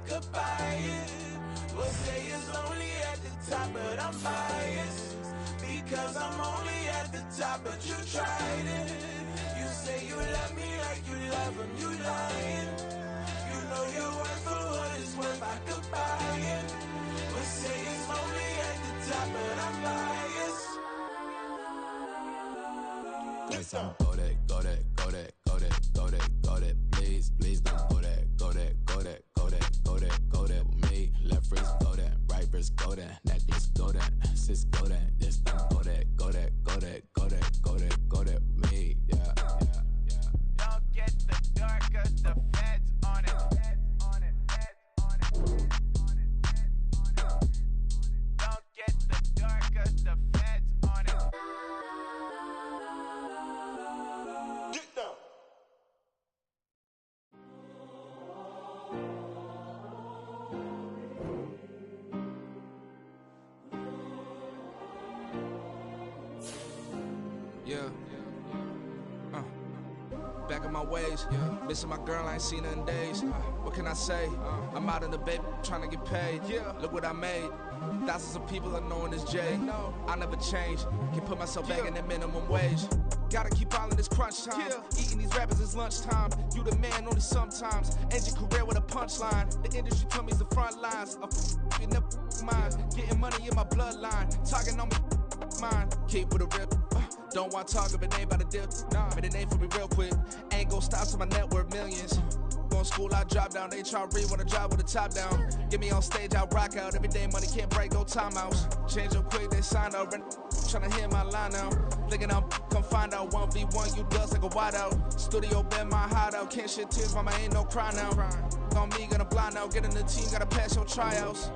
could buy it. We'll say it's lonely at the top, but I'm biased because I'm only at the top, but you tried it. You say you love me like you love him, you lying. You know you're worth for what it's worth, I could buy it. We'll say it's lonely at the top, but I'm biased. Yes, I'm go that, go that, go that, go that, go that, go that. Please don't go that, go that, go that, go that, go that, go that with me. Left wrist go that, right wrist go that, necklace go that, sis go that. Yes, don't go that, go that, go that, go that, go that, go that with me. Yeah. Don't get the door 'cause the feds on it. Don't get the door 'cause the feds on it. Get down. Yeah. Back in my ways, missing my girl, I ain't seen her in days. What can I say? I'm out in the baby, trying to get paid. Look what I made. Thousands of people are knowing this Jay. I never change. Can put myself back in the minimum wage. Gotta keep all in this crunch time. Eating these rappers is lunchtime. You the man only sometimes. End your career with a punchline. The industry told me it's the front lines. You never mind. Getting money in my bloodline. Talking on me, mine. Keep with a rip. Don't want to talk if it ain't about a dip. But it ain't for me real quick. Ain't gon' stop till my net worth millions. Going school, I drop down. They try to read when I drive with the top down. Get me on stage, I rock out. Every day money can't break, no timeouts. Change up quick, they sign up. Tryna hear my line now. Thinking I'm come find out 1v1, you dust like a wideout. Studio been my hideout. Can't shed tears, mama ain't no cry now. On me, gonna blind out. Get in the team, gotta pass your tryouts.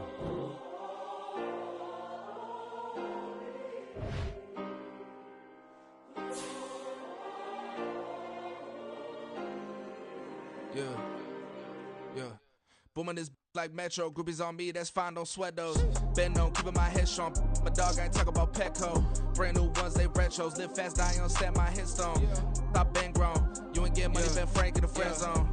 Yeah. Booming this like Metro, groupies on me, that's fine, don't sweat those. Been on, keeping my head strong. My dog ain't talk about Petco. Brand new ones, they retros. Live fast, die on set, my headstone. Stop been grown. You ain't getting money, been frank in the friend zone.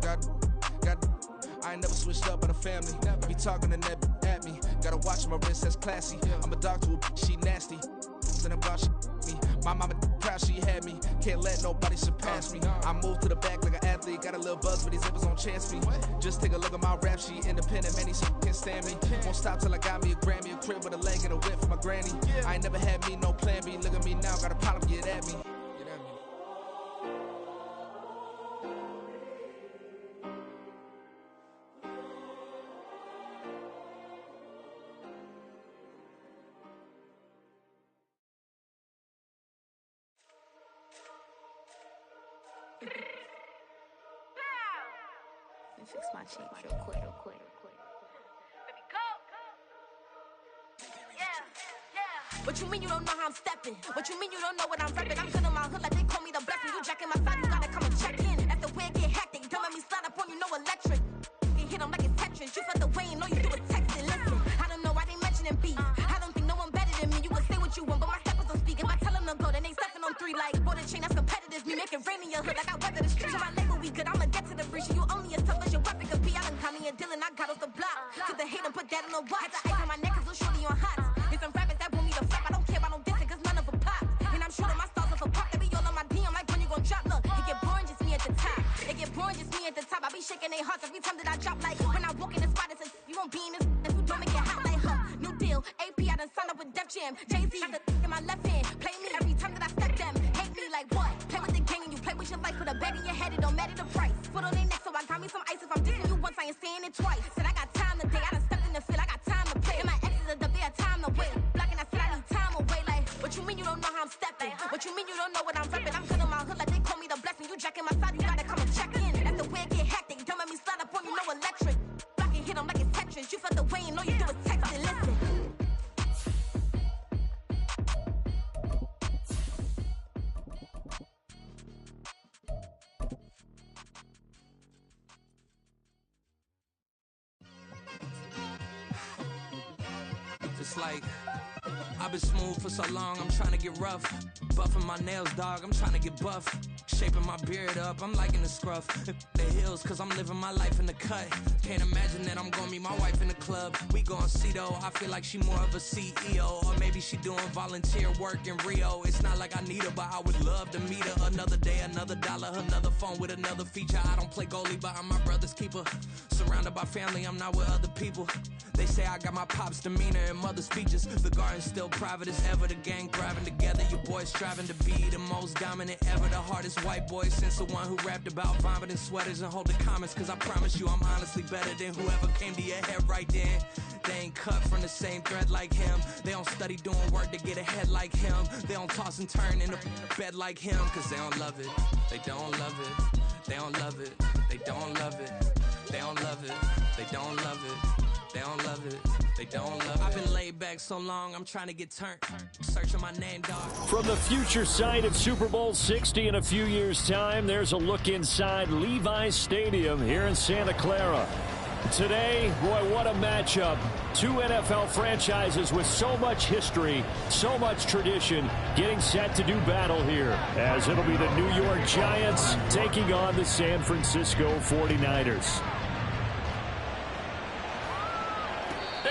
I ain't never switched up on the family. Be talking to that at me. Gotta watch my wrist, that's classy. I'm a dog to a she nasty. Then I'm God, she me. My mama proud she had me. Can't let nobody surpass me. I move to the back like an athlete. Got a little buzz, but these zippers don't chance me. Just take a look at my rap sheet. Independent, man, these can't stand me. Won't stop till I got me a Grammy, a crib with a leg and a whip for my granny. I ain't never had me no plan B. Look at me now, got a problem, get at me. Let me fix my cheeks real quick. Baby, go. Yeah. What you mean you don't know how I'm stepping? What you mean you don't know what I'm repping? I'm good in my hood like they call me the blessing. You jacking my side, you gotta come and check in. That's the way it get hectic. Don't make me slide up on you, no electric. You hit them like it's Tetris. You felt the way and all you do is text it. Listen, I don't know why they mentioning beef. I don't think no one better than me. You can say what you want, but my steppers don't speak. If I tell them to go, then they stepping on 3 like border chain. That's competitive. Me make it rain in your hood like I weather the streets. So my label we good. I'ma get to the breach. You only as tough as your weapon could be. I done call me a Dylan. I got off the block. Cause the hate and put that on the watch. Had the ice on my neck cause it's shorty on hot. Here's some rappers that want me to flap. I don't care about no dissing cause none of them pop. And I'm shooting my stars off a pop. They be all on my DM like when you gon' drop. Look, it get boring just me at the top. It get boring just me at the top. I be shaking their hearts every time that I drop. Like when I walk in the spot, it says you won't be in this. If you don't make it hot like her. New deal. AP, I done signed up with Def Jam. Jay-Z got the in my left hand. Play me every time that I step them. Hate me like what? Play with the gang and you play with your life. Put a bag in your head, it don't matter the price. Foot on their neck, so I got me some ice. If I'm dissing you once, I ain't saying it twice. Said I got time today. I done stepped in the field. I got time to play. And my exes are up there, time to wait. Blocking, I said I need time away. Like, what you mean you don't know how I'm stepping? What you mean you don't know what I'm repping? I'm good in my hood like they call me the blessing. You jacking my side, you gotta come and check in. That's the way it get hectic. Don't make me slide up on you, no electric. Blocking, hit them like it's Tetris. You felt the way and all you do is text it. Listen. It's like I've been smooth for so long, I'm trying to get rough. Buffing my nails, dog, I'm trying to get buff. Shaping my beard up, I'm liking the scruff. The hills, cause I'm living my life in the cut. Can't imagine that I'm gonna meet my wife in the club. We gon' see though, I feel like she more of a CEO. Or maybe she doing volunteer work in Rio. It's not like I need her, but I would love to meet her. Another day, another dollar, another phone with another feature. I don't play goalie, but I'm my brother's keeper. Surrounded by family, I'm not with other people. They say I got my pop's demeanor and mother's speeches. The garden's still private as ever, the gang thriving together. Your boys striving to be the most dominant ever. The hardest white boy since the one who rapped about vomiting sweaters and holding comments. Cause I promise you I'm honestly better than whoever came to your head right then. They ain't cut from the same thread like him. They don't study doing work to get ahead like him. They don't toss and turn in the bed like him. Cause they don't love it, they don't love it. They don't love it, they don't love it. They don't love it, they don't love it. They don't love it, they don't love it. I've been laid back so long, I'm trying to get turned. Searching my name, dog. From the future site of Super Bowl 60 in a few years' time, there's a look inside Levi's Stadium here in Santa Clara. Today, boy, what a matchup. Two NFL franchises with so much history, so much tradition, getting set to do battle here, as it'll be the New York Giants taking on the San Francisco 49ers.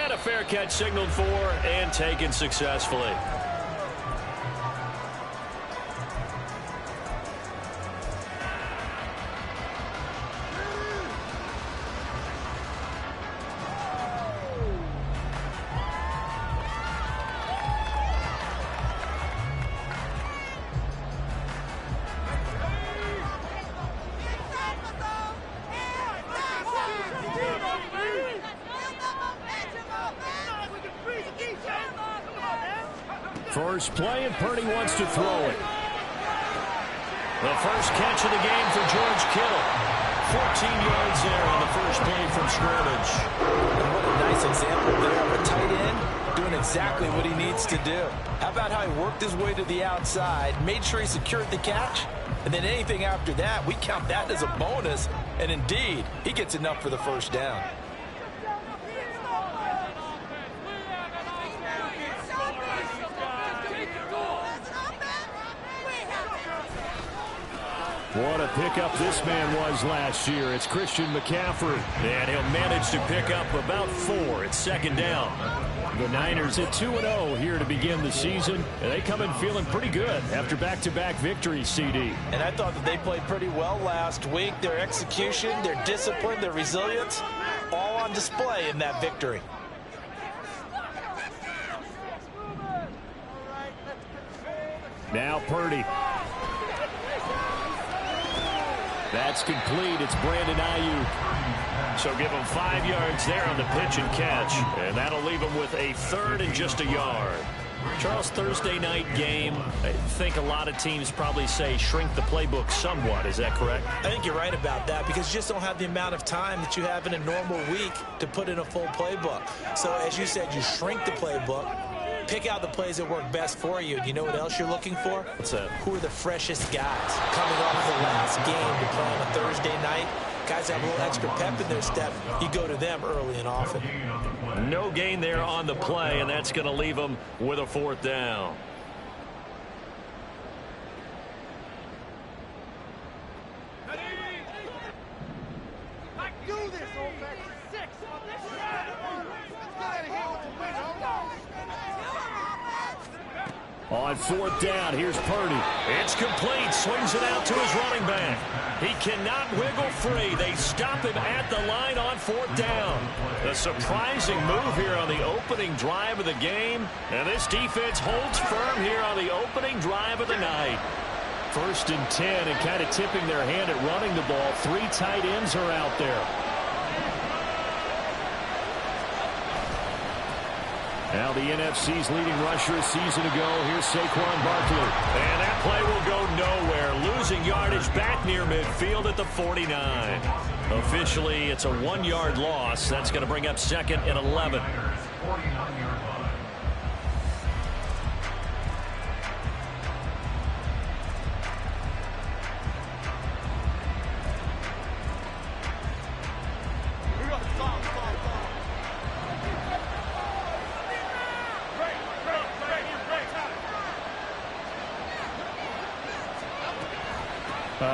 And a fair catch signaled for and taken successfully. First play, and Purdy wants to throw it. The first catch of the game for George Kittle. 14 yards there on the first play from scrimmage. And what a nice example there of a tight end doing exactly what he needs to do. How about how he worked his way to the outside, made sure he secured the catch, and then anything after that, we count that as a bonus. And indeed, he gets enough for the first down. What a pickup this man was last year. It's Christian McCaffrey, and he'll manage to pick up about 4 at second down. The Niners at 2-0 here to begin the season, and they come in feeling pretty good after back-to-back victories, CD. And I thought that they played pretty well last week. Their execution, their discipline, their resilience, all on display in that victory. Now Purdy. That's complete. It's Brandon Ayuk. So give him 5 yards there on the pitch and catch. And that'll leave him with a third and just a yard. Charles, Thursday night game, I think a lot of teams probably say shrink the playbook somewhat. Is that correct? I think you're right about that because you just don't have the amount of time that you have in a normal week to put in a full playbook. So as you said, you shrink the playbook. Pick out the plays that work best for you. You know what else you're looking for? What's that? Who are the freshest guys coming off the last game to play on a Thursday night? Guys have a little extra pep in their step. You go to them early and often. No gain there on the play, and that's going to leave them with a 4th down. On 4th down, here's Purdy. It's complete. Swings it out to his running back. He cannot wiggle free. They stop him at the line on 4th down. A surprising move here on the opening drive of the game. And this defense holds firm here on the opening drive of the night. 1st and 10, and kind of tipping their hand at running the ball. 3 tight ends are out there. Now the NFC's leading rusher a season ago. Here's Saquon Barkley. And that play will go nowhere. Losing yardage back near midfield at the 49. Officially, it's a 1-yard loss. That's going to bring up 2nd and 11.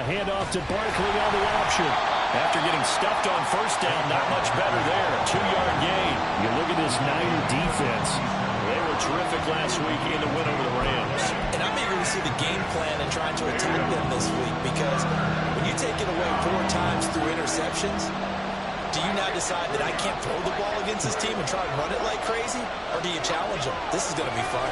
Handoff to Barkley on the option. After getting stuffed on first down, not much better there. 2-yard gain. You look at this Niner defense. They were terrific last week in the win over the Rams. And I'm eager to see the game plan and trying to attack them this week, because when you take it away 4 times through interceptions, do you now decide that I can't throw the ball against this team and try to run it like crazy? Or do you challenge them? This is going to be fun.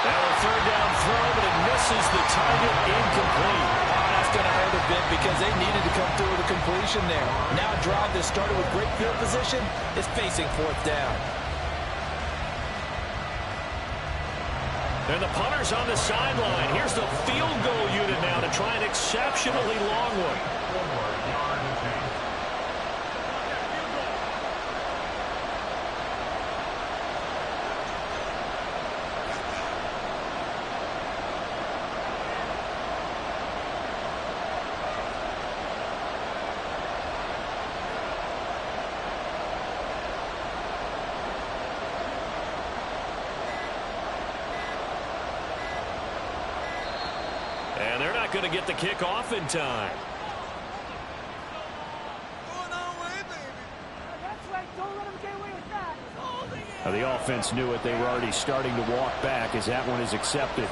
Now a third down throw, but it misses the target, incomplete. That's going to hurt a bit because they needed to come through with a completion there. Now a drive that started with great field position is facing 4th down. And the punter's on the sideline. Here's the field goal unit now to try an exceptionally long one. And they're not going to get the kick off in time. Now the offense knew it. They were already starting to walk back as that one is accepted.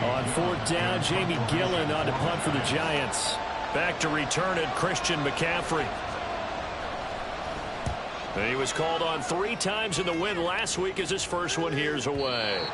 On 4th down, Jamie Gillen on to punt for the Giants. Back to return it, Christian McCaffrey. He was called on 3 times in the win last week as his first one here's away.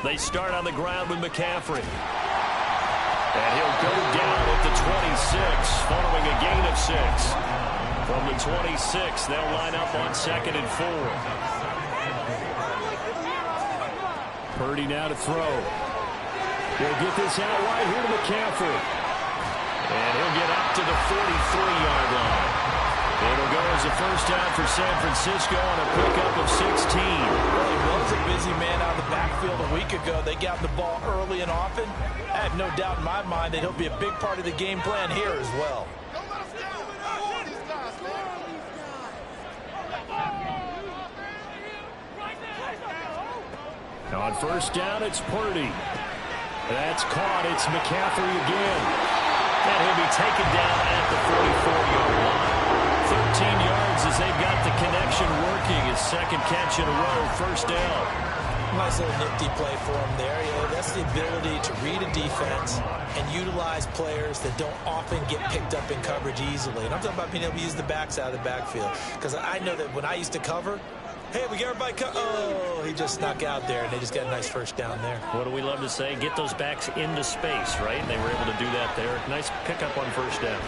They start on the ground with McCaffrey. And he'll go down at the 26, following a gain of 6. From the 26, they'll line up on 2nd and 4. Purdy now to throw. He'll get this out wide here to McCaffrey. And he'll get up to the 43-yard line. It'll go as a first down for San Francisco on a pickup of 16. Well, he was a busy man out of the backfield a week ago. They got the ball early and often. I have no doubt in my mind that he'll be a big part of the game plan here as well. On first down, it's Purdy. That's caught. It's McCaffrey again. And he'll be taken down at the 44-yard line. 13 yards as they've got the connection working. His 2nd catch in a row, first down. Nice little nifty play for him there. That's the ability to read a defense and utilize players that don't often get picked up in coverage easily. And I'm talking about being able to use the backs out of the backfield. Because I know that when I used to cover, hey, we get everybody oh, he just snuck out there, and they just got a nice first down there. What do we love to say? Get those backs into space, right? And they were able to do that there. Nice pickup on first down.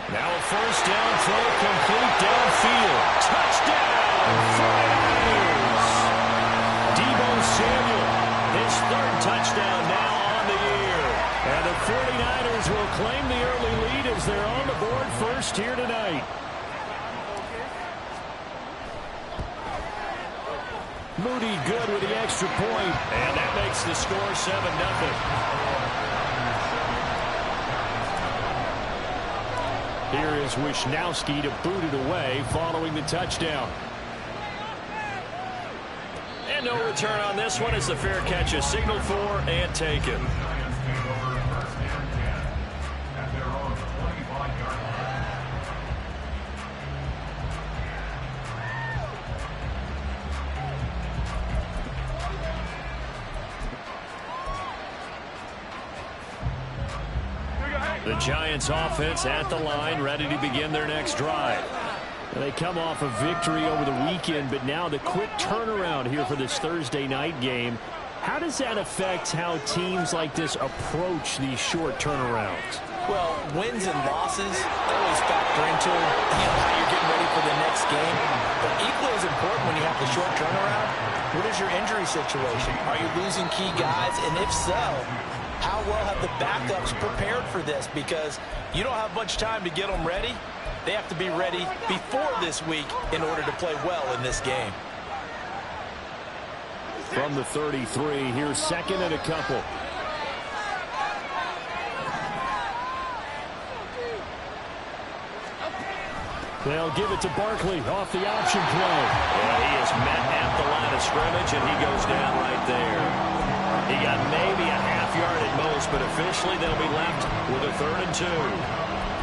Now a first down throw, complete downfield. Touchdown, 49ers. Deebo Samuel, his 3rd touchdown now on the year. And the 49ers will claim the early lead as they're on the board first here tonight. Moody good with the extra point. And that makes the score 7-0. Here is Wisnowski to boot it away following the touchdown. And no return on this one as the fair catch is signaled for and taken. The Giants offense at the line, ready to begin their next drive. They come off a victory over the weekend, but now the quick turnaround here for this Thursday night game. How does that affect how teams like this approach these short turnarounds? Well, wins and losses always factor into how you're getting ready for the next game. But equally as important when you have the short turnaround What is your injury situation? Are you losing key guys? And if so, how well have the backups prepared for this? Because you don't have much time to get them ready. They have to be ready before this week in order to play well in this game. From the 33, here's second and a couple. They'll give it to Barkley off the option play. Yeah, he is met at the line of scrimmage, and he goes down right there. He got maybe a half yard at most, but officially they'll be left with a 3rd and 2.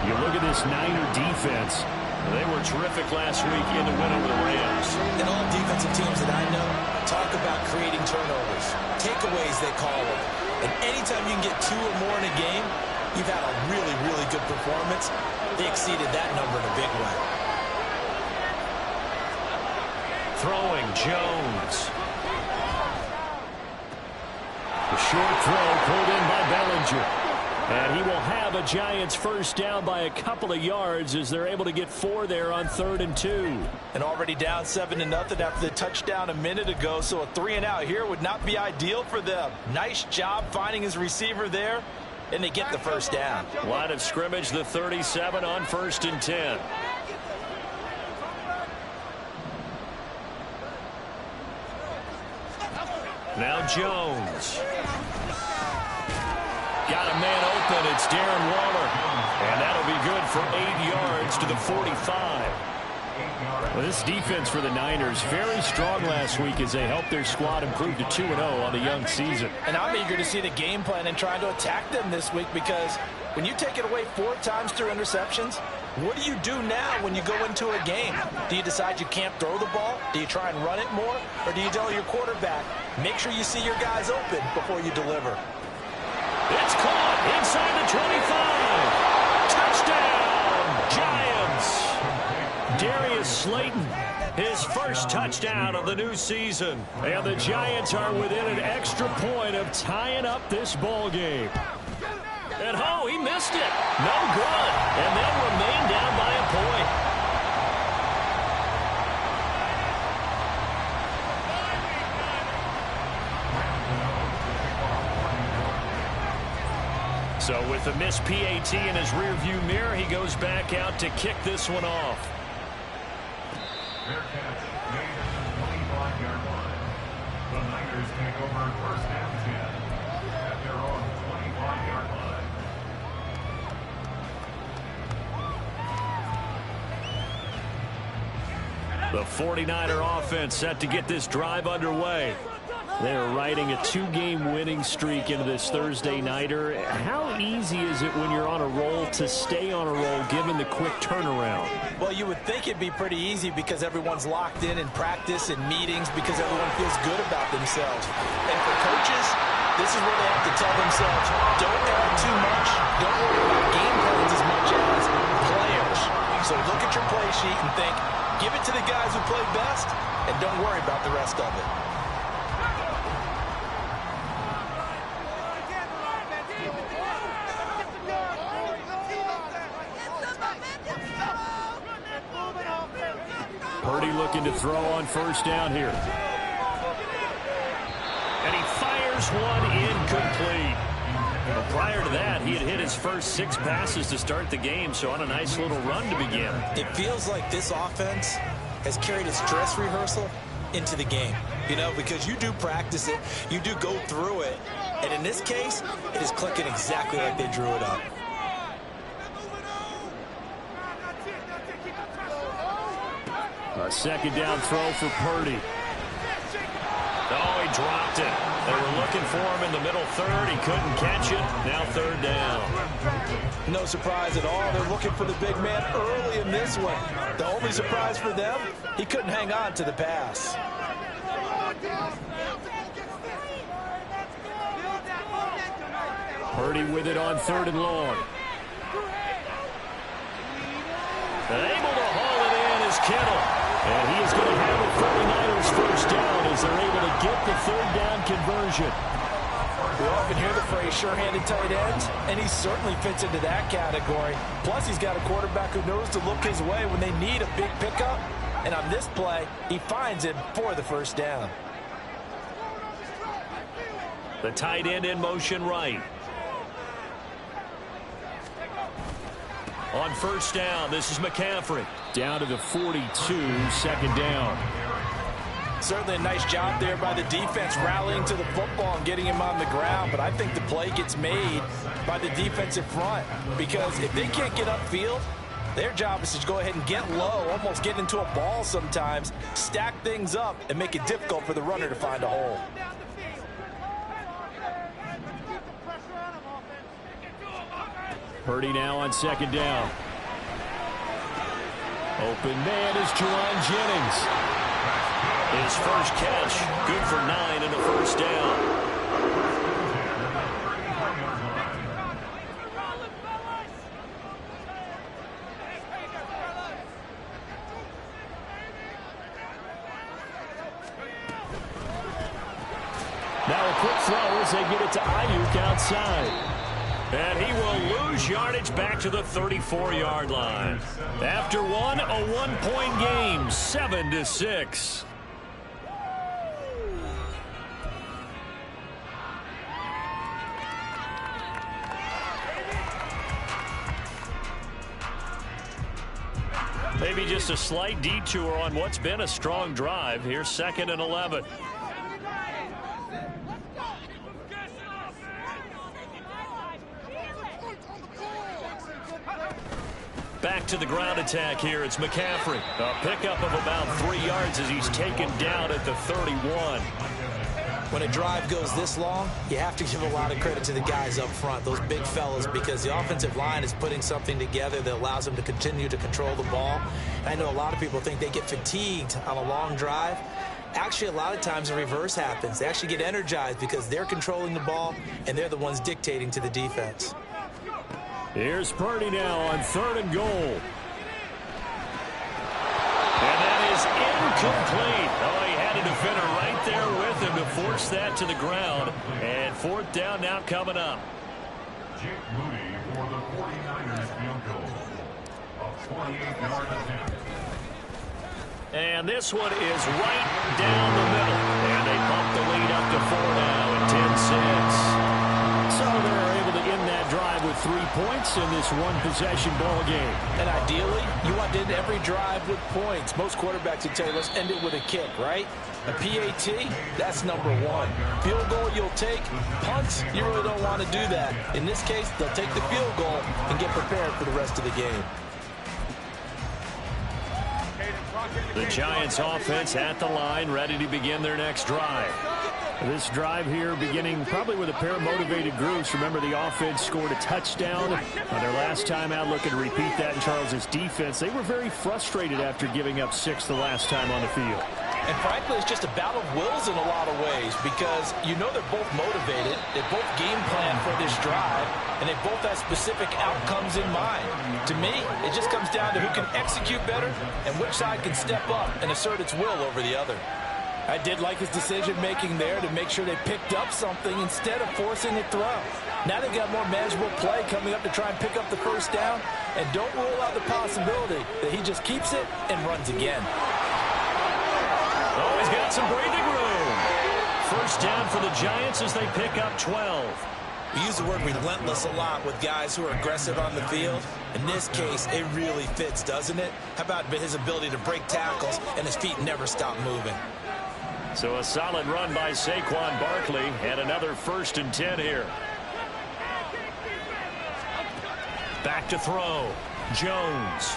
You look at this Niner defense. They were terrific last week in the win over the Rams. And all defensive teams that I know talk about creating turnovers. Takeaways, they call them. And anytime you can get 2 or more in a game, you've had a really, really good performance. They exceeded that number in a big way. Throwing Jones. The short throw pulled in by Bellinger. And he will have a Giants first down by a couple of yards as they're able to get 4 there on 3rd and 2. And already down 7-0 after the touchdown a minute ago, so a 3 and out here would not be ideal for them. Nice job finding his receiver there, and they get the first down. Line of scrimmage, the 37 on 1st and 10. Now Jones. Got a man open. It's Darren Waller. And that'll be good for 8 yards to the 45. Well, this defense for the Niners, very strong last week as they helped their squad improve to 2-0 on the young season. And I'm eager to see the game plan and trying to attack them this week, because when you take it away 4 times through interceptions, what do you do now when you go into a game? Do you decide you can't throw the ball? Do you try and run it more? Or do you tell your quarterback, make sure you see your guys open before you deliver? It's caught inside the 25. Touchdown, Giants. Darius Slayton, his first touchdown of the new season. And the Giants are within an extra point of tying up this ball game. And oh, he missed it. No good. And they'll remain down by a point. So with the missed PAT in his rearview mirror, he goes back out to kick this one off. Fair catch made at the 25-yard line. The Niners take over 1st and 10 at their own 25-yard line. The 49er offense set to get this drive underway. They're riding a 2-game winning streak into this Thursday nighter. How easy is it when you're on a roll to stay on a roll given the quick turnaround? Well, you would think it'd be pretty easy because everyone's locked in practice and meetings because everyone feels good about themselves. And for coaches, this is where they have to tell themselves, don't add too much, don't worry about game plans as much as players. So look at your play sheet and think, give it to the guys who play best, and don't worry about the rest of it. Purdy looking to throw on first down here. And he fires one incomplete. Well, prior to that, he had hit his first 6 passes to start the game, so on a nice little run to begin. It feels like this offense has carried its dress rehearsal into the game. You know, because you do practice it, you do go through it, and in this case, it is clicking exactly like they drew it up. A second down throw for Purdy. Oh, he dropped it. They were looking for him in the middle 3rd. He couldn't catch it. Now 3rd down. No surprise at all. They're looking for the big man early in this one. The only surprise for them, he couldn't hang on to the pass. Purdy with it on 3rd and long. Able to haul it in is Kittle. And he is going to have the 49ers first down as they're able to get the 3rd down conversion. We often hear the phrase sure-handed tight ends, and he certainly fits into that category. Plus, he's got a quarterback who knows to look his way when they need a big pickup. And on this play, he finds it for the first down. The tight end in motion right. On first down, this is McCaffrey. Down to the 42, second down. Certainly a nice job there by the defense rallying to the football and getting him on the ground. But I think the play gets made by the defensive front, because if they can't get upfield, their job is to go ahead and get low, almost get into a ball sometimes, stack things up, and make it difficult for the runner to find a hole. Purdy now on second down. Open man is Juwan Jennings. His first catch, good for 9 and a first down. Now a quick throw as they get it to Ayuk outside. And he will lose yardage back to the 34-yard line. After one, a one-point game, 7-6. Maybe just a slight detour on what's been a strong drive. Here's 2nd and 11. Back to the ground attack here. It's McCaffrey. A pickup of about 3 yards as he's taken down at the 31. When a drive goes this long, you have to give a lot of credit to the guys up front, those big fellas, because the offensive line is putting something together that allows them to continue to control the ball. And I know a lot of people think they get fatigued on a long drive. Actually, a lot of times the reverse happens. They actually get energized because they're controlling the ball, and they're the ones dictating to the defense. Here's Purdy now on 3rd and goal. And that is incomplete. Oh, he had a defender right there with him to force that to the ground. And 4th down now coming up. Jake Moody for the 49ers field goal. A 28-yard attempt. And this one is right down the middle. And they bump the lead up to 4 now at 10-6. So they're able to end that drive with 3 points in this one-possession ball game. And ideally, you want to end every drive with points. Most quarterbacks would tell you, let's end it with a kick, right? A PAT, that's number 1. Field goal you'll take. Punts, you really don't want to do that. In this case, they'll take the field goal and get prepared for the rest of the game. The Giants offense at the line, ready to begin their next drive. This drive here beginning probably with a pair of motivated groups. Remember, the offense scored a touchdown on their last time out. Looking to repeat that in Charles's defense. They were very frustrated after giving up 6 the last time on the field. And frankly, it's just a battle of wills in a lot of ways, because you know they're both motivated, they both game plan for this drive, and they both have specific outcomes in mind. To me, it just comes down to who can execute better and which side can step up and assert its will over the other. I did like his decision-making there to make sure they picked up something instead of forcing a throw. Now they've got more manageable play coming up to try and pick up the first down, and don't rule out the possibility that he just keeps it and runs again. Oh, he's got some breathing room. First down for the Giants as they pick up 12. We use the word relentless a lot with guys who are aggressive on the field. In this case, it really fits, doesn't it? How about his ability to break tackles and his feet never stop moving? So a solid run by Saquon Barkley, and another 1st and 10 here. Back to throw. Jones.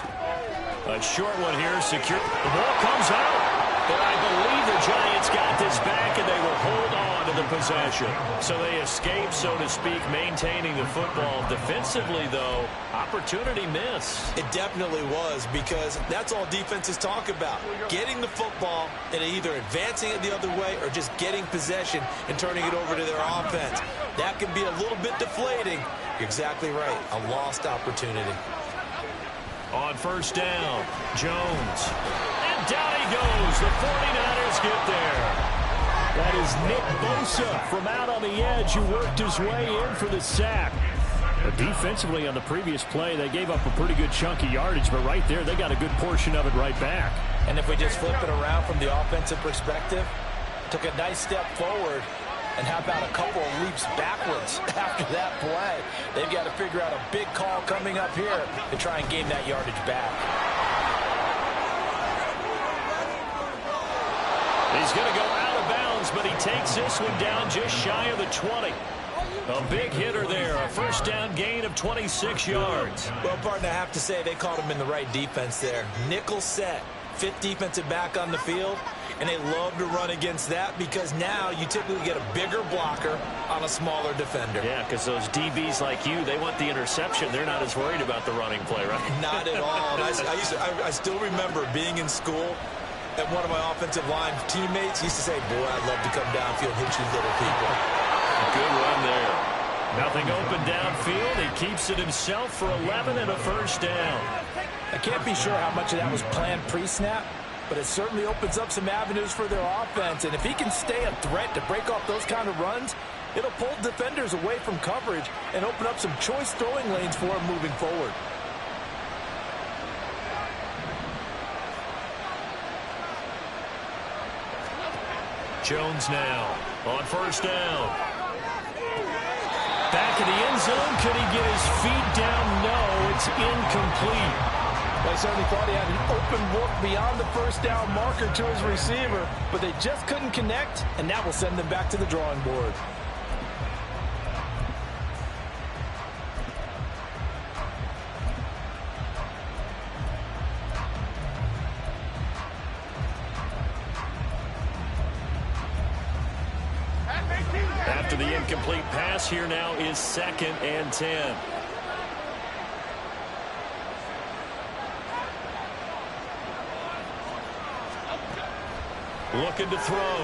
A short one here, secure. The ball comes out. But I believe the Giants got this back, and they will hold on to the possession. So they escape, so to speak, maintaining the football. Defensively, though, opportunity miss. It definitely was, because that's all defenses talk about. Getting the football and either advancing it the other way or just getting possession and turning it over to their offense. That can be a little bit deflating. You're exactly right. A lost opportunity. On first down, Jones. And down he goes. The 49ers get there. That is Nick Bosa from out on the edge who worked his way in for the sack. But defensively on the previous play, they gave up a pretty good chunk of yardage, but right there, they got a good portion of it right back. And if we just flip it around from the offensive perspective, took a nice step forward And how about a couple of leaps backwards after that play? They've got to figure out a big call coming up here to try and gain that yardage back. He's going to go out of bounds, but he takes this one down just shy of the 20. A big hitter there, a first down gain of 26 yards. Well, partner, I have to say they called him in the right defense there. Nickel set, fifth defensive back on the field, and they love to run against that because now you typically get a bigger blocker on a smaller defender. Yeah, because those DBs like you, they want the interception. They're not as worried about the running play, right? Not at all. And I still remember being in school, and one of my offensive line teammates used to say, boy, I'd love to come downfield and hit you little people. Good run there. Nothing open downfield. He keeps it himself for 11 and a first down. I can't be sure how much of that was planned pre-snap, but it certainly opens up some avenues for their offense. And if he can stay a threat to break off those kind of runs, it'll pull defenders away from coverage and open up some choice throwing lanes for him moving forward. Jones now on first down. Back in the end zone. Could he get his feet down? No, it's incomplete. They certainly thought he had an open look beyond the first down marker to his receiver, but they just couldn't connect, and that will send them back to the drawing board. After the incomplete pass, here now is 2nd and 10. Looking to throw.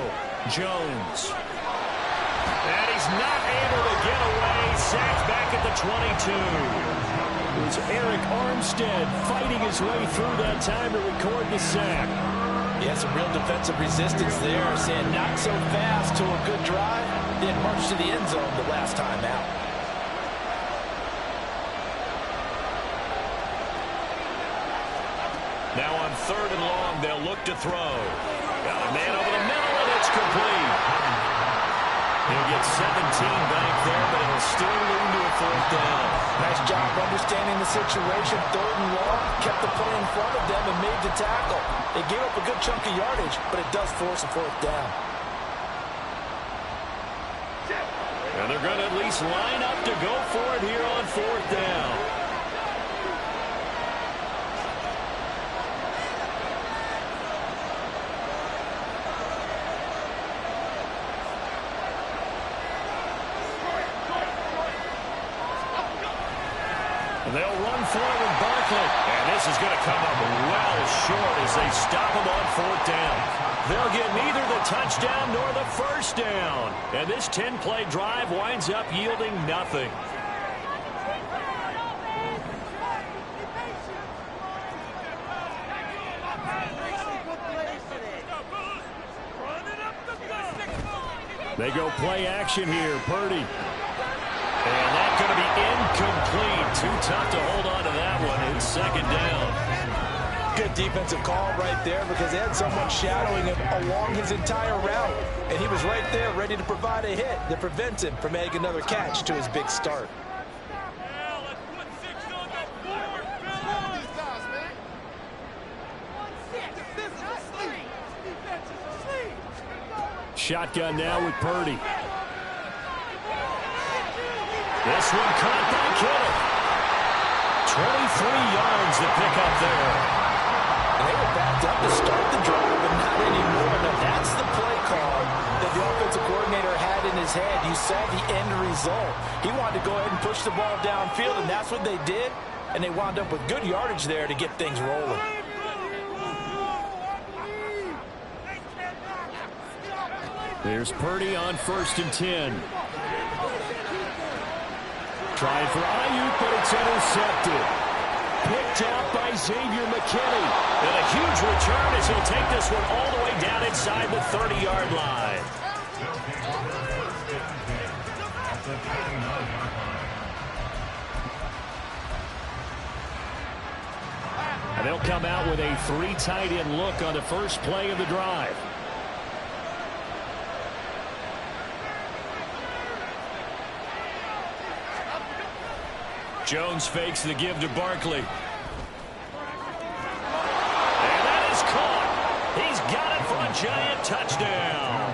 Jones. And he's not able to get away. Sacked back at the 22. It was Eric Armstead fighting his way through that time to record the sack. Yeah, some real defensive resistance there, saying not so fast to a good drive. Then march to the end zone the last time out. Now on 3rd and long, they'll look to throw. Got a man over the middle, and it's complete. He'll get 17 back there, but it'll still lead to a 4th down. Nice job understanding the situation. 3rd and long, kept the play in front of them and made the tackle. They gave up a good chunk of yardage, but it does force a 4th down. And they're going to at least line up to go for it here on 4th down. And they'll run for it with Barkley. And this is going to come up well short as they stop him on 4th down. They'll get neither the touchdown nor the first down. And this 10-play drive winds up yielding nothing. They go play action here. Purdy. And that's going to be incomplete. Too tough to hold on to that one. It's 2nd down. Good defensive call right there because they had someone shadowing him along his entire route. And he was right there ready to provide a hit that prevents him from making another catch to his big start. Shotgun now with Purdy. This one caught by Kittle. 23 yards to pick up there. And they were backed up to start the drive, but not anymore. Now that's the play call that the offensive coordinator had in his head. You saw the end result. He wanted to go ahead and push the ball downfield, and that's what they did. And they wound up with good yardage there to get things rolling. There's Purdy on 1st and 10. Trying for Ayuk, but it's intercepted. Picked out by Xavier McKinney. And a huge return as he'll take this one all the way down inside the 30-yard line. And they'll come out with a 3 tight end look on the first play of the drive. Jones fakes the give to Barkley. And that is caught. He's got it for a Giant touchdown.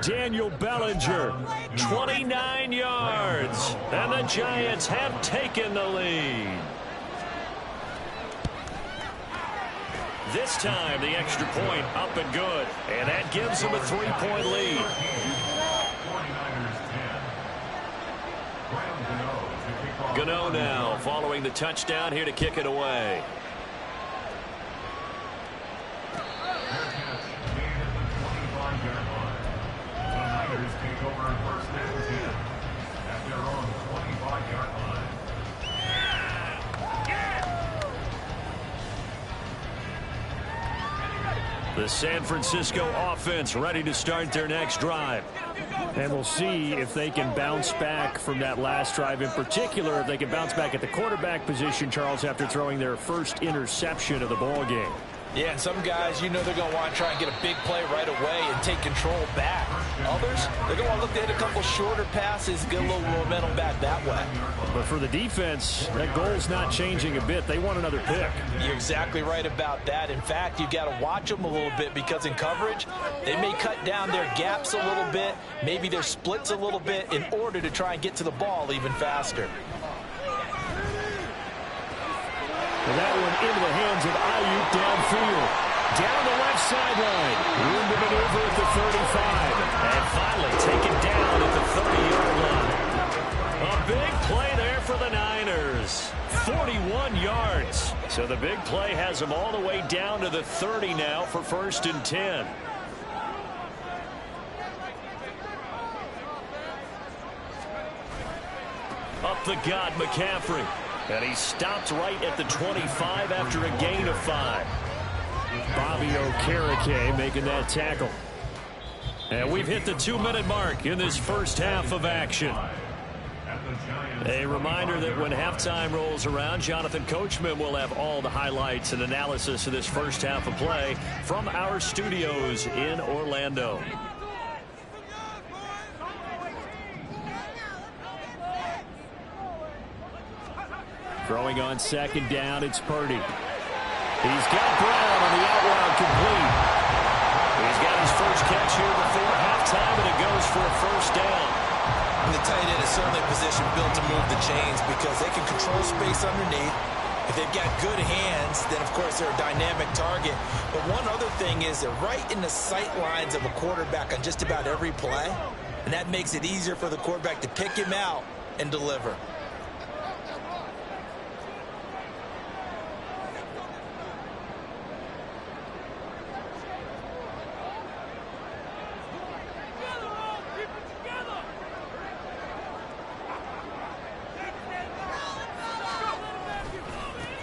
Daniel Bellinger, 29 yards. And the Giants have taken the lead. This time, the extra point up and good. And that gives them a 3-point lead. Gano now following the touchdown here to kick it away. The San Francisco offense ready to start their next drive. And we'll see if they can bounce back from that last drive. In particular, if they can bounce back at the quarterback position, Charles, after throwing their first interception of the ball game. Yeah, and some guys, you know they're going to want to try and get a big play right away and take control back. Others, they're going to want to look to hit a couple shorter passes, get a little momentum back that way. But for the defense, that goal's not changing a bit. They want another pick. You're exactly right about that. In fact, you've got to watch them a little bit because in coverage, they may cut down their gaps a little bit, maybe their splits a little bit in order to try and get to the ball even faster. And that one into the hands of Ayuk downfield. Down the left sideline. Room to maneuver at the 35. And finally taken down at the 30-yard line. A big play there for the Niners. 41 yards. So the big play has them all the way down to the 30 now for 1st and 10. Up the gut, McCaffrey. And he stopped right at the 25 after a gain of 5. Bobby Okereke making that tackle. And we've hit the 2-minute mark in this first half of action. A reminder that when halftime rolls around, Jonathan Coachman will have all the highlights and analysis of this first half of play from our studios in Orlando. Throwing on 2nd down, it's Purdy. He's got Brown on the out route complete. He's got his first catch here before halftime, and it goes for a 1st down. And the tight end is certainly a position built to move the chains because they can control space underneath. If they've got good hands, then of course they're a dynamic target. But one other thing is they're right in the sight lines of a quarterback on just about every play. And that makes it easier for the quarterback to pick him out and deliver.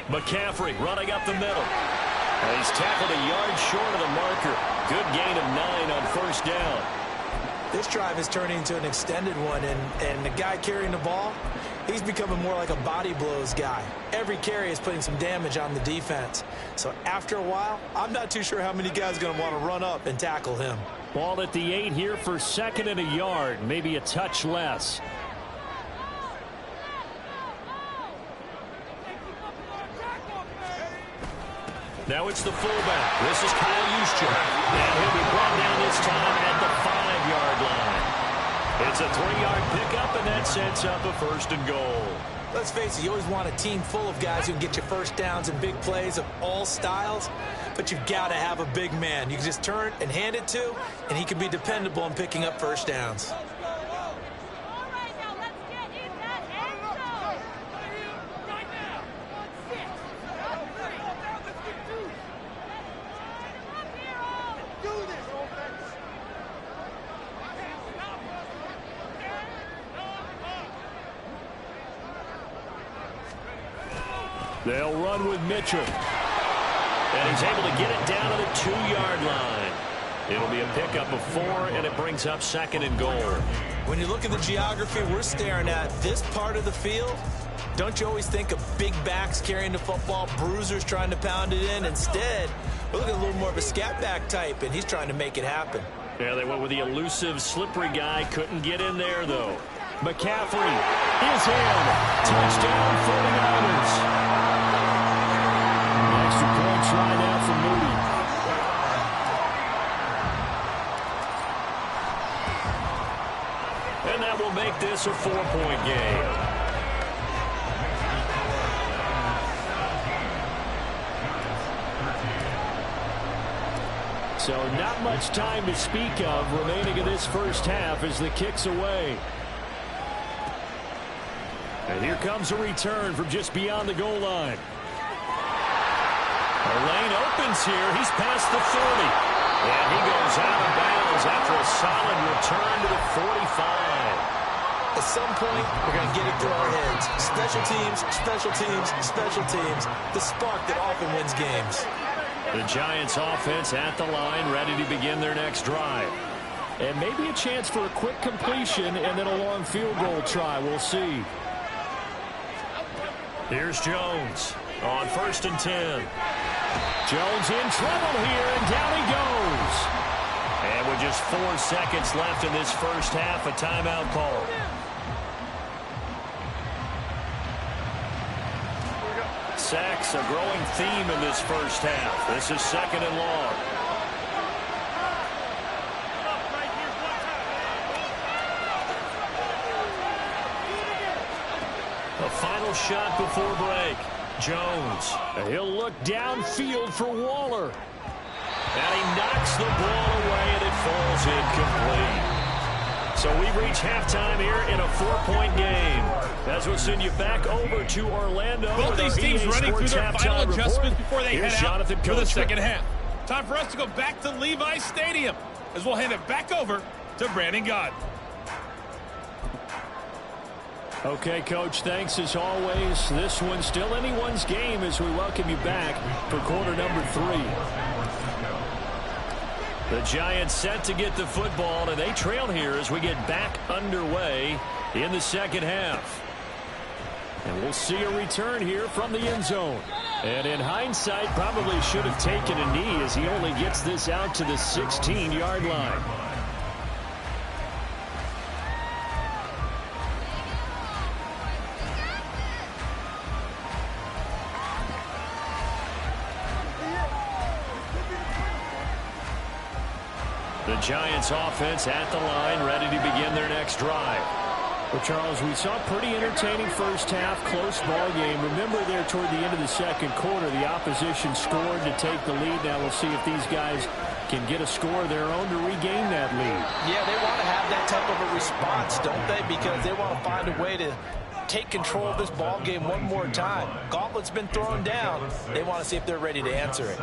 McCaffrey running up the middle. And he's tackled a yard short of the marker. Good gain of 9 on 1st down. This drive is turning into an extended one, and the guy carrying the ball, he's becoming more like a body blows guy. Every carry is putting some damage on the defense. So after a while, I'm not too sure how many guys are going to want to run up and tackle him. Ball at the 8 here for 2nd and a yard, maybe a touch less. Now it's the fullback. This is Kyle Juszczyk. And he'll be brought down this time at the 5-yard line. It's a 3-yard pickup, and that sets up a 1st and goal. Let's face it, you always want a team full of guys who can get you first downs and big plays of all styles, but you've got to have a big man you can just turn and hand it to, and he can be dependable in picking up first downs. They'll run with Mitchell. And he's able to get it down to the 2-yard line. It'll be a pickup of 4, and it brings up 2nd and goal. When you look at the geography we're staring at, this part of the field, don't you always think of big backs carrying the football, bruisers trying to pound it in? Instead, we're looking at a little more of a scat back type, and he's trying to make it happen. Yeah, they went with the elusive, slippery guy. Couldn't get in there, though. McCaffrey is in. Touchdown 49ers. Extra point try now for Moody. And that will make this a 4-point game. So not much time to speak of remaining in this first half as the kick's away. And here comes a return from just beyond the goal line. The lane opens here. He's past the 30. And he goes out of bounds after a solid return to the 45. At some point, we're going to get it through our heads. Special teams, special teams, special teams. The spark that often wins games. The Giants offense at the line, ready to begin their next drive. And maybe a chance for a quick completion and then a long field goal try. We'll see. Here's Jones on 1st and 10. Jones in trouble here, and down he goes. And with just 4 seconds left in this first half, a timeout call. Sacks, a growing theme in this first half. This is 2nd and long. A final shot before break. Jones. He'll look downfield for Waller. And he knocks the ball away, and it falls incomplete. So we reach halftime here in a 4-point game. As we'll send you back over to Orlando. Both these teams running through their final adjustments before they head out for the second half. Time for us to go back to Levi's Stadium as we'll hand it back over to Brandon Gott. Okay, Coach, thanks as always. This one's still anyone's game as we welcome you back for quarter number 3. The Giants set to get the football, and they trail here as we get back underway in the second half. And we'll see a return here from the end zone. And in hindsight, probably should have taken a knee as he only gets this out to the 16-yard line. The Giants offense at the line, ready to begin their next drive. Well, Charles, we saw a pretty entertaining first half, close ball game. Remember there toward the end of the second quarter, the opposition scored to take the lead. Now we'll see if these guys can get a score of their own to regain that lead. Yeah, they want to have that type of a response, don't they? Because they want to find a way to take control of this ball game one more time. Gauntlet's been thrown down. They want to see if they're ready to answer it.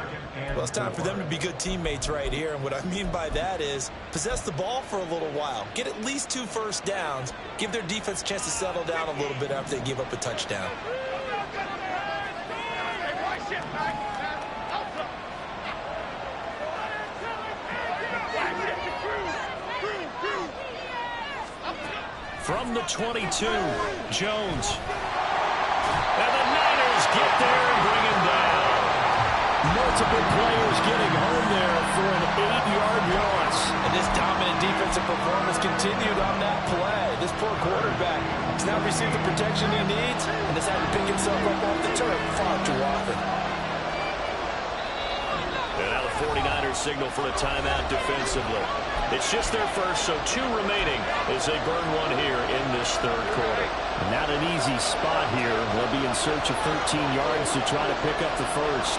Well, it's time for them to be good teammates right here. And what I mean by that is possess the ball for a little while. Get at least 2 first downs. Give their defense a chance to settle down a little bit after they give up a touchdown. From the 22, Jones. And the Niners get there and bring him down. Multiple players getting home there for an 8-yard loss. And this dominant defensive performance continued on that play. This poor quarterback has now received the protection he needs and has had to pick himself up off the turf far too often. And now the 49ers signal for a timeout defensively. It's just their first, so 2 remaining as they burn one here in this third quarter. Not an easy spot here. They'll be in search of 13 yards to try to pick up the first.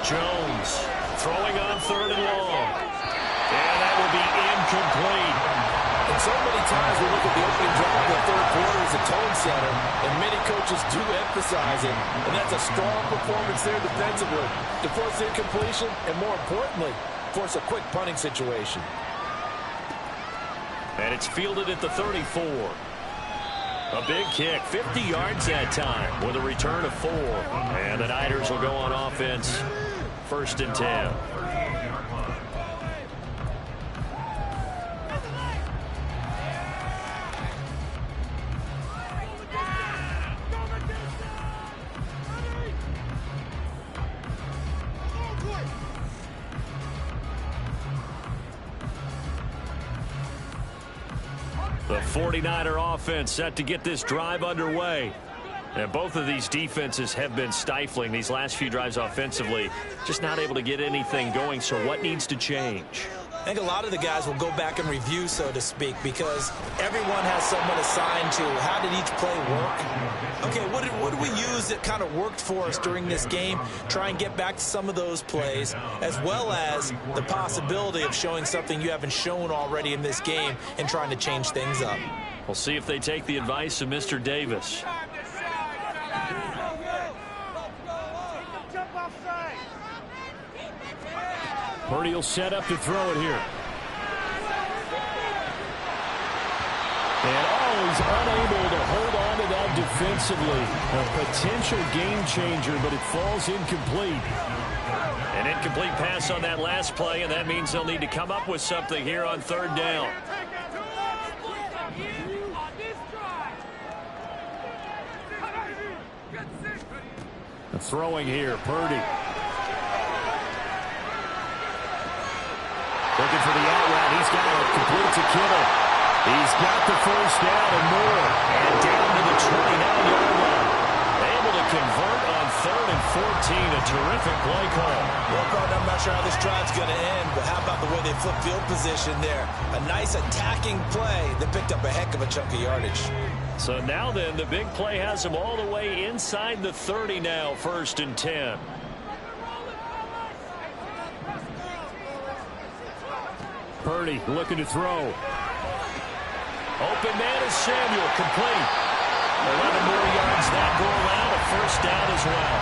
Jones throwing on 3rd and long. And that will be incomplete. And so many times we look at the opening drive of the third quarter as a tone setter, and many coaches do emphasize it, and that's a strong performance there defensively to force incompletion and, more importantly, force a quick punting situation. And it's fielded at the 34. A big kick, 50 yards that time with a return of 4. And the Niners will go on offense, 1st and 10. The 49er offense set to get this drive underway. And both of these defenses have been stifling these last few drives offensively. Just not able to get anything going. So what needs to change? I think a lot of the guys will go back and review, so to speak, because everyone has someone assigned to how did each play work. Okay, what did we use that kind of worked for us during this game? Try and get back to some of those plays, as well as the possibility of showing something you haven't shown already in this game and trying to change things up. We'll see if they take the advice of Mr. Davis. Purdy will set up to throw it here. And he's unable to hold on to that defensively. A potential game changer, but it falls incomplete. An incomplete pass on that last play, and that means they'll need to come up with something here on third down. Throwing here, Purdy. Looking for the out route. He's got it. Complete to Kittle. He's got the first down and more. And down to the 29-yard line. Able to convert on 3rd and 14. A terrific play call. Well, Carter, I'm not sure how this drive's going to end, but how about the way they flip field position there? A nice attacking play that picked up a heck of a chunk of yardage. So now then, the big play has him all the way inside the 30 now, 1st and 10. Purdy looking to throw. Open man is Samuel, complete. 11 more yards that go around, a first down as well.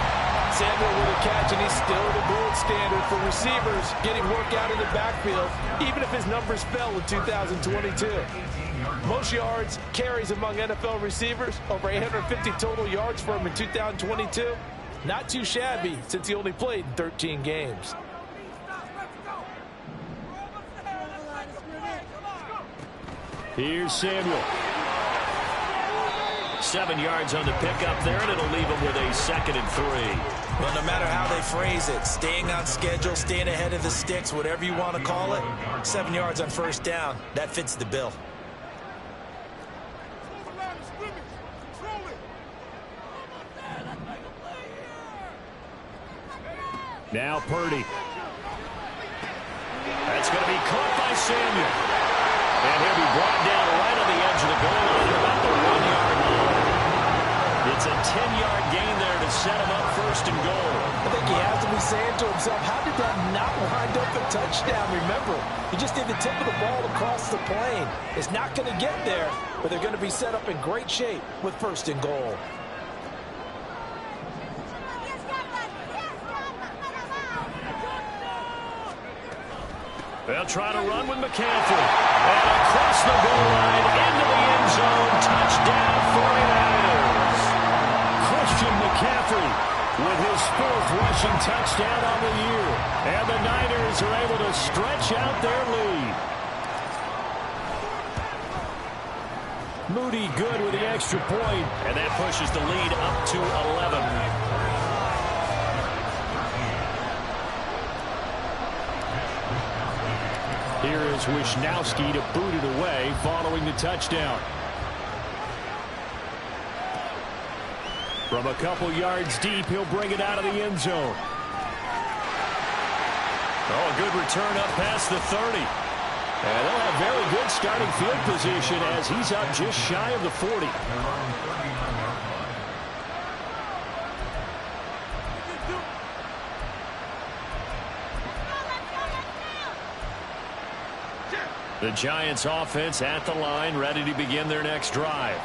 Samuel with a catch, and he's still the gold standard for receivers getting work out in the backfield, even if his numbers fell in 2022. Most yards, carries among NFL receivers, over 850 total yards for him in 2022. Not too shabby since he only played 13 games. Here's Samuel. 7 yards on the pickup there, and it'll leave him with a 2nd and 3. Well, no matter how they phrase it, staying on schedule, staying ahead of the sticks, whatever you want to call it, 7 yards on first down, that fits the bill. Now Purdy. That's going to be caught by Samuel. And he'll be brought down right on the edge of the goal line at about the 1-yard line. It's a 10-yard gain there to set him up 1st and goal. I think he has to be saying to himself, how did that not wind up a touchdown? Remember, he just did the tip of the ball across the plane. It's not going to get there, but they're going to be set up in great shape with 1st and goal. They'll try to run with McCaffrey. And across the goal line, into the end zone. Touchdown, 49ers. Christian McCaffrey with his 4th rushing touchdown on the year. And the Niners are able to stretch out their lead. Moody good with the extra point. And that pushes the lead up to 11. Here is Wisnowski to boot it away following the touchdown. From a couple yards deep, he'll bring it out of the end zone. Oh, a good return up past the 30. And they'll have very good starting field position as he's up just shy of the 40. The Giants offense at the line, ready to begin their next drive.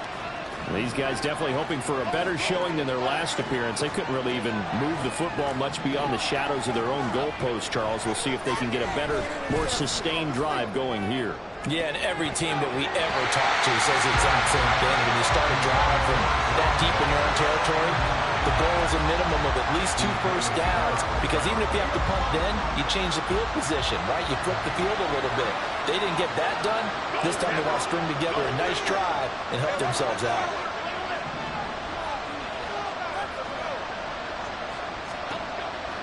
These guys definitely hoping for a better showing than their last appearance. They couldn't really even move the football much beyond the shadows of their own goalpost, Charles. We'll see if they can get a better, more sustained drive going here. Yeah, and every team that we ever talk to says the exact same thing. When you start a drive from that deep in your own territory, the goal is a minimum of at least 2 first downs, because even if you have to punt then, you change the field position, right? You flip the field a little bit. They didn't get that done. This time they want to string together a nice drive and help themselves out.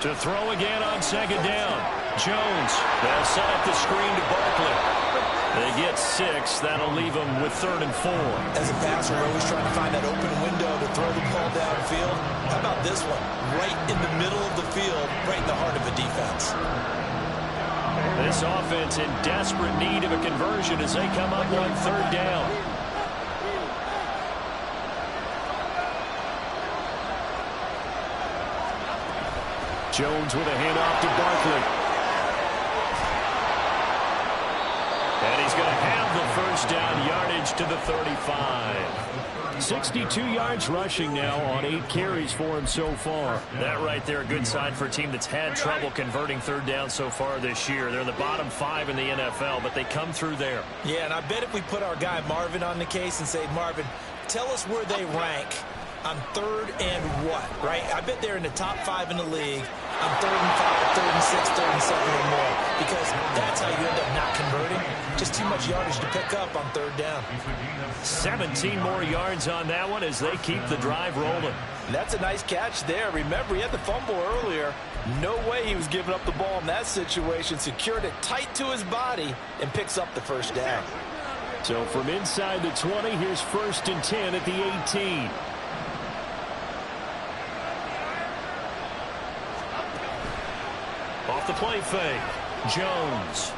To throw again on 2nd down. Jones. They'll set up the screen to Barkley. They get 6. That'll leave them with 3rd and 4. As a passer, you're always trying to find that open window to throw the ball downfield. How about this one? Right in the middle of the field, right in the heart of a defense. This offense in desperate need of a conversion as they come up on 3rd down. Jones with a handoff to Barkley. And he's going to have the first down, yardage to the 35. 62 yards rushing now on 8 carries for him so far. That right there, a good sign for a team that's had trouble converting 3rd down so far this year. They're in the bottom 5 in the NFL, but they come through there. Yeah, and I bet if we put our guy Marvin on the case and say, Marvin, tell us where they rank on 3rd and what, right? I bet they're in the top 5 in the league on 3rd and 5, 3rd and 6, 3rd and 7 or more, because that's how you end up not converting. Just too much yardage to pick up on 3rd down. 17 more yards on that one as they keep the drive rolling. That's a nice catch there. Remember, he had the fumble earlier. No way he was giving up the ball in that situation. Secured it tight to his body and picks up the first down. So from inside the 20, here's 1st and 10 at the 18. Off the play fake, Jones.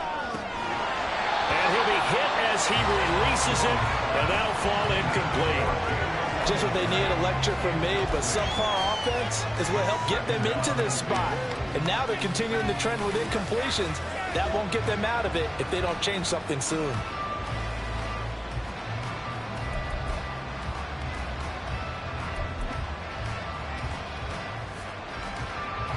And he'll be hit as he releases it, and that'll fall incomplete. Just what they need, a lecture from me, but subpar offense is what helped get them into this spot. And now they're continuing the trend with incompletions. That won't get them out of it if they don't change something soon.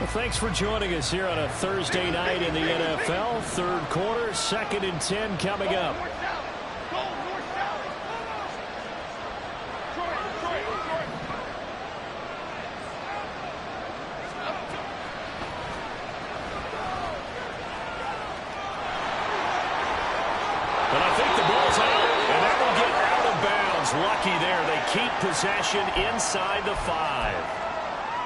Well, thanks for joining us here on a Thursday night in the NFL. 3rd quarter, 2nd and 10 coming up. But I think the ball's out, and that will get out of bounds. Lucky there. They keep possession inside the 5.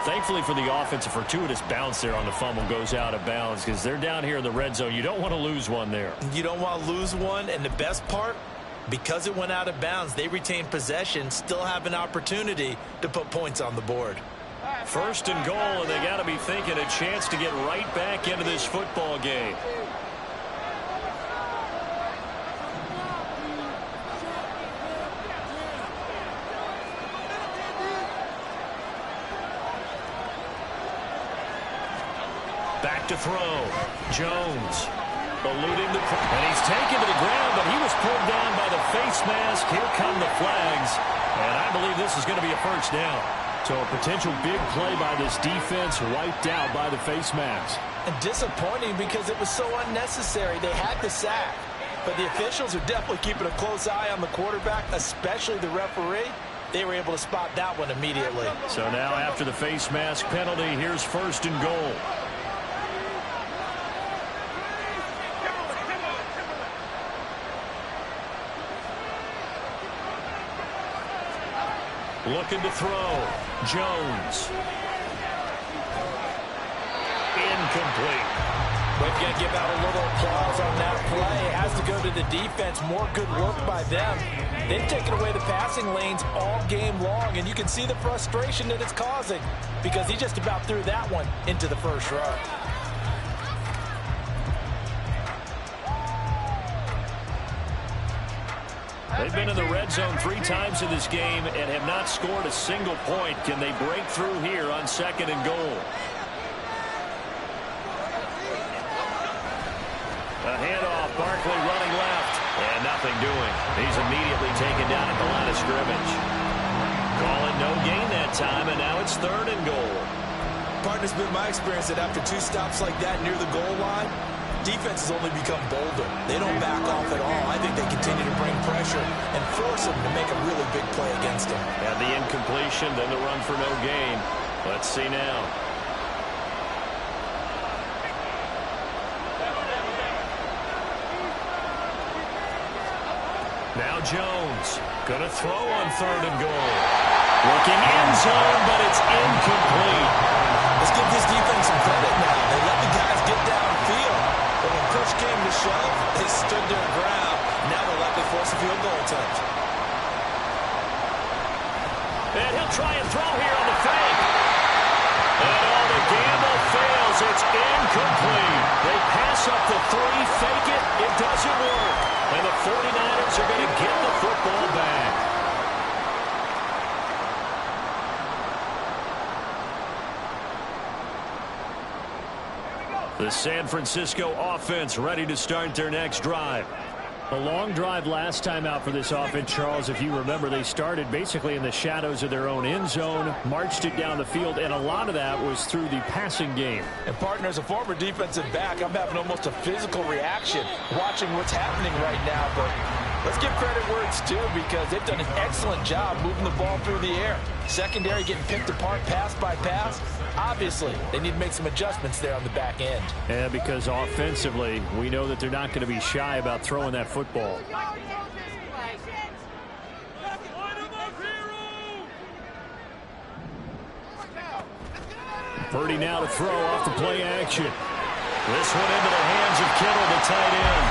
Thankfully for the offense, a fortuitous bounce there on the fumble goes out of bounds because they're down here in the red zone. You don't want to lose one there. You don't want to lose one, and the best part, because it went out of bounds, they retain possession, still have an opportunity to put points on the board. 1st and goal, and they got to be thinking a chance to get right back into this football game. Back to throw. Jones eluding the... And he's taken to the ground, but he was pulled down by the face mask. Here come the flags. And I believe this is going to be a first down. So a potential big play by this defense wiped out by the face mask. And disappointing because it was so unnecessary. They had the sack. But the officials are definitely keeping a close eye on the quarterback, especially the referee. They were able to spot that one immediately. So now after the face mask penalty, here's 1st and goal. Looking to throw. Jones. Incomplete. We've got to give out a little applause on that play. It has to go to the defense. More good work by them. They've taken away the passing lanes all game long, and you can see the frustration that it's causing because he just about threw that one into the first row. They've been in the red zone 3 times in this game and have not scored a single point. Can they break through here on 2nd and goal? A handoff, Barkley running left, and nothing doing. He's immediately taken down at the line of scrimmage. Calling no gain that time, and now it's 3rd and goal. Partner, it's been my experience that after 2 stops like that near the goal line, defenses only become bolder. They don't back off at all. I think they continue to bring pressure and force them to make a really big play against them. And the incompletion, then the run for no gain. Let's see now. Now Jones gonna throw on 3rd and goal. Looking end zone, but it's incomplete. Let's give this defense some credit now. They let the guys get downfield. But when push came to shove, they stood their ground. field goal attempt. And he'll try and throw here on the fake. And the gamble fails. It's incomplete. They pass up the 3, fake it. It doesn't work. And the 49ers are going to get the football back. The San Francisco offense ready to start their next drive. A long drive last time out for this offense, Charles. If you remember, they started basically in the shadows of their own end zone, marched it down the field, and a lot of that was through the passing game. And, partner, as a former defensive back, I'm having almost a physical reaction watching what's happening right now. But let's give credit where it's due, because they've done an excellent job moving the ball through the air. Secondary getting picked apart pass by pass. Obviously, they need to make some adjustments there on the back end. Yeah, because offensively, we know that they're not going to be shy about throwing that football. Purdy now to throw off the play action. This one into the hands of Kittle, the tight end.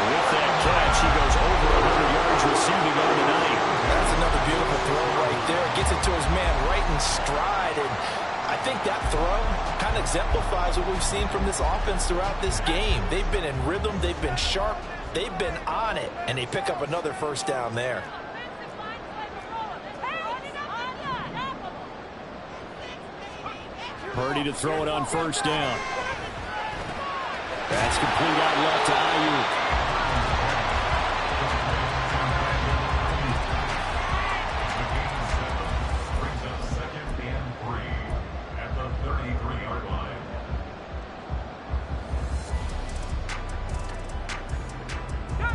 With that catch, he goes over 100 yards receiving on the night. That's another beautiful throw right there. Gets it to his man right in stride. And I think that throw kind of exemplifies what we've seen from this offense throughout this game. They've been in rhythm. They've been sharp. They've been on it. And they pick up another first down there. Purdy to throw it on first down. That's complete out left to Ayuk.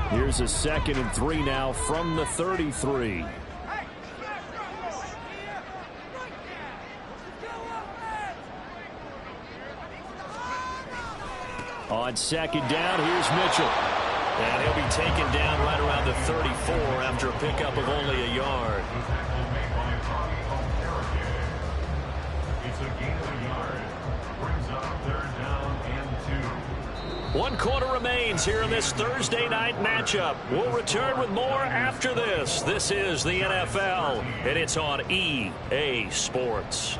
Here's a 2nd and 3 now from the 33. On 2nd down, here's Mitchell. And he'll be taken down right around the 34 after a pickup of only a yard. It's a gain of a yard. Brings up 3rd down and 2. 1 quarter remains here in this Thursday night matchup. We'll return with more after this. This is the NFL, and it's on EA Sports.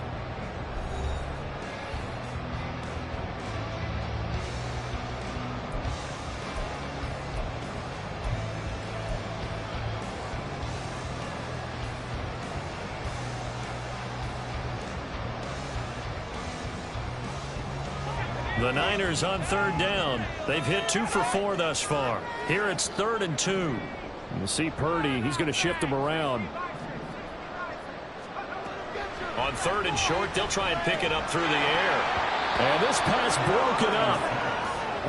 The Niners on 3rd down. They've hit 2 for 4 thus far. Here it's 3rd and 2. You see Purdy. He's going to shift them around. On 3rd and short, they'll try and pick it up through the air. And this pass broken up.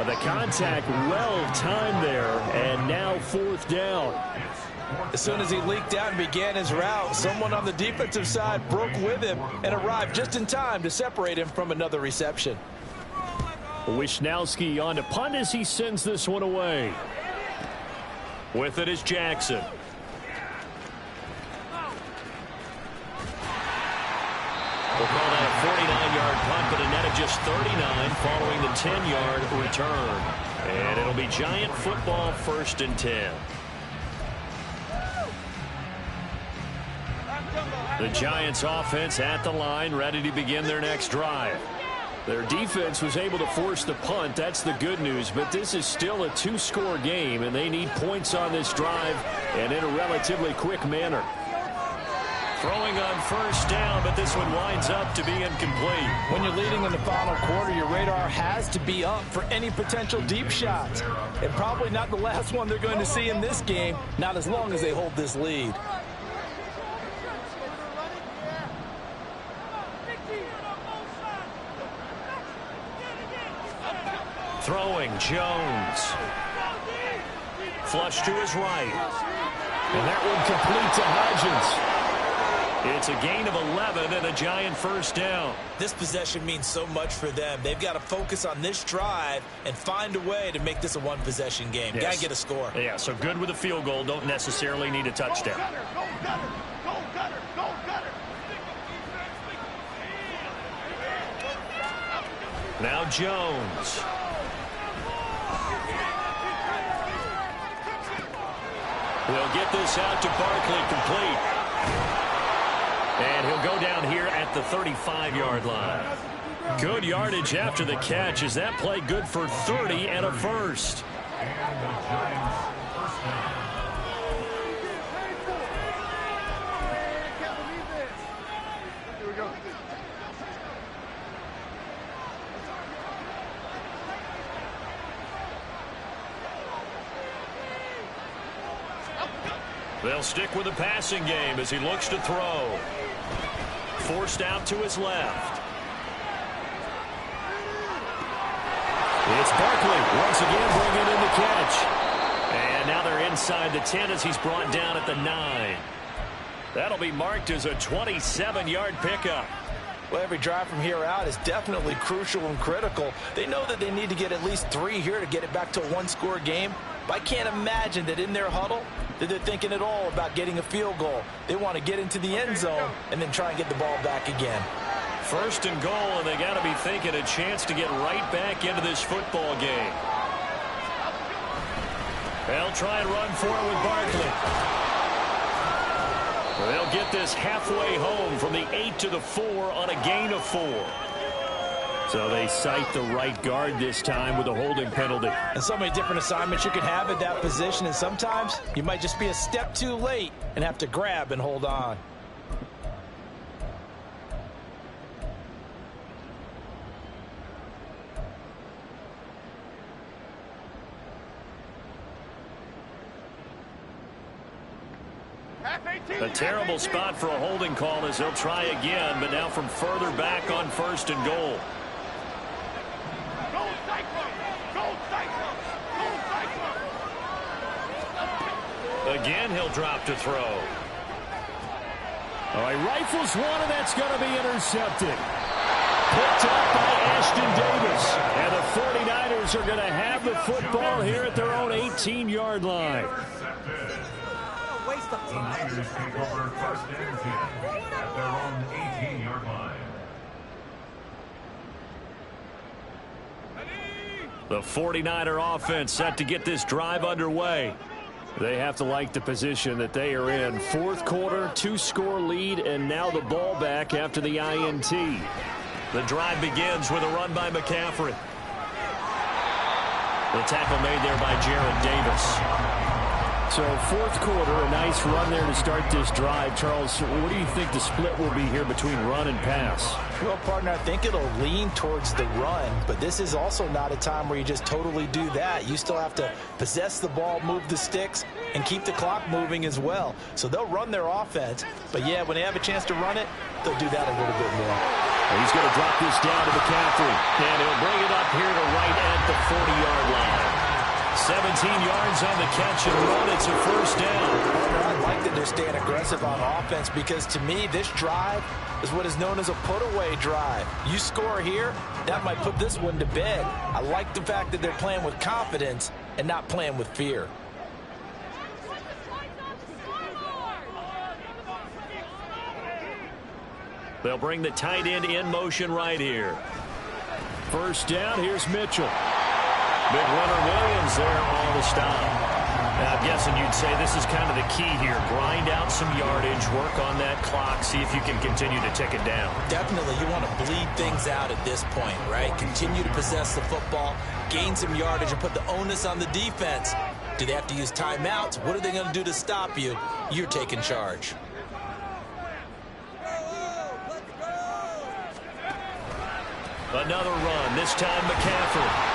The contact well timed there. And now 4th down. As soon as he leaked out and began his route, someone on the defensive side broke with him and arrived just in time to separate him from another reception. Wisnowski on to punt as he sends this one away. With it is Jackson. We'll call that a 49-yard punt, but a net of just 39 following the 10-yard return. And it'll be Giant football, 1st and 10. The Giants offense at the line, ready to begin their next drive. Their defense was able to force the punt. That's the good news. But this is still a 2-score game, and they need points on this drive and in a relatively quick manner. Throwing on 1st down, but this one winds up to be incomplete. When you're leading in the final quarter, your radar has to be up for any potential deep shots. And probably not the last one they're going to see in this game, not as long as they hold this lead. Throwing, Jones. Flush to his right. And that one complete to Hodgins. It's a gain of 11 and a Giant 1st down. This possession means so much for them. They've got to focus on this drive and find a way to make this a one-possession game. Yes. Got to get a score. Yeah, so good with a field goal. Don't necessarily need a touchdown. Now Jones. They'll get this out to Barkley, complete. And he'll go down here at the 35-yard line. Good yardage after the catch. Is that play good for 30 and a first? And the Giants first down. They'll stick with the passing game as he looks to throw. Forced out to his left. It's Barkley once again bringing in the catch. And now they're inside the 10 as he's brought down at the 9. That'll be marked as a 27-yard pickup. Well, every drive from here out is definitely crucial and critical. They know that they need to get at least 3 here to get it back to a one-score game. But I can't imagine that in their huddle that they're thinking at all about getting a field goal. They want to get into the end zone and then try and get the ball back again. First and goal, and they got to be thinking a chance to get right back into this football game. They'll try and run for it with Barkley. They'll get this halfway home from the 8 to the 4 on a gain of 4. So they cite the right guard this time with a holding penalty. And so many different assignments you can have at that position, and sometimes you might just be a step too late and have to grab and hold on. A terrible spot for a holding call as he'll try again, but now from further back on first and goal. Again, he'll drop to throw. All right, rifles one, and that's going to be intercepted. Picked up by Ashton Davis. And the 49ers are going to have the football here at their own 18-yard line. The Niners take over first and 10 at their own 18-yard line. The 49er offense set to get this drive underway. They have to like the position that they are in. Fourth quarter, 2-score lead, and now the ball back after the INT. The drive begins with a run by McCaffrey. The tackle made there by Jarrett Davis. So fourth quarter, a nice run there to start this drive. Charles, what do you think the split will be here between run and pass? Well, partner, I think it'll lean towards the run, but this is also not a time where you just totally do that. You still have to possess the ball, move the sticks, and keep the clock moving as well. So they'll run their offense, but yeah, when they have a chance to run it, they'll do that a little bit more. And he's going to drop this down to McCaffrey, and he'll bring it up here to right at the 40-yard line. 17 yards on the catch and run. It's a first down. I like that they're staying aggressive on offense because, to me, this drive is what is known as a put-away drive. You score here, that might put this one to bed. I like the fact that they're playing with confidence and not playing with fear. They'll bring the tight end in motion right here. First down, here's Mitchell. Big runner Williams there on the stop. Now, I'm guessing you'd say this is kind of the key here. Grind out some yardage, work on that clock, see if you can continue to tick it down. Definitely, you want to bleed things out at this point, right? Continue to possess the football, gain some yardage, and put the onus on the defense. Do they have to use timeouts? What are they going to do to stop you? You're taking charge. Another run, this time McCaffrey.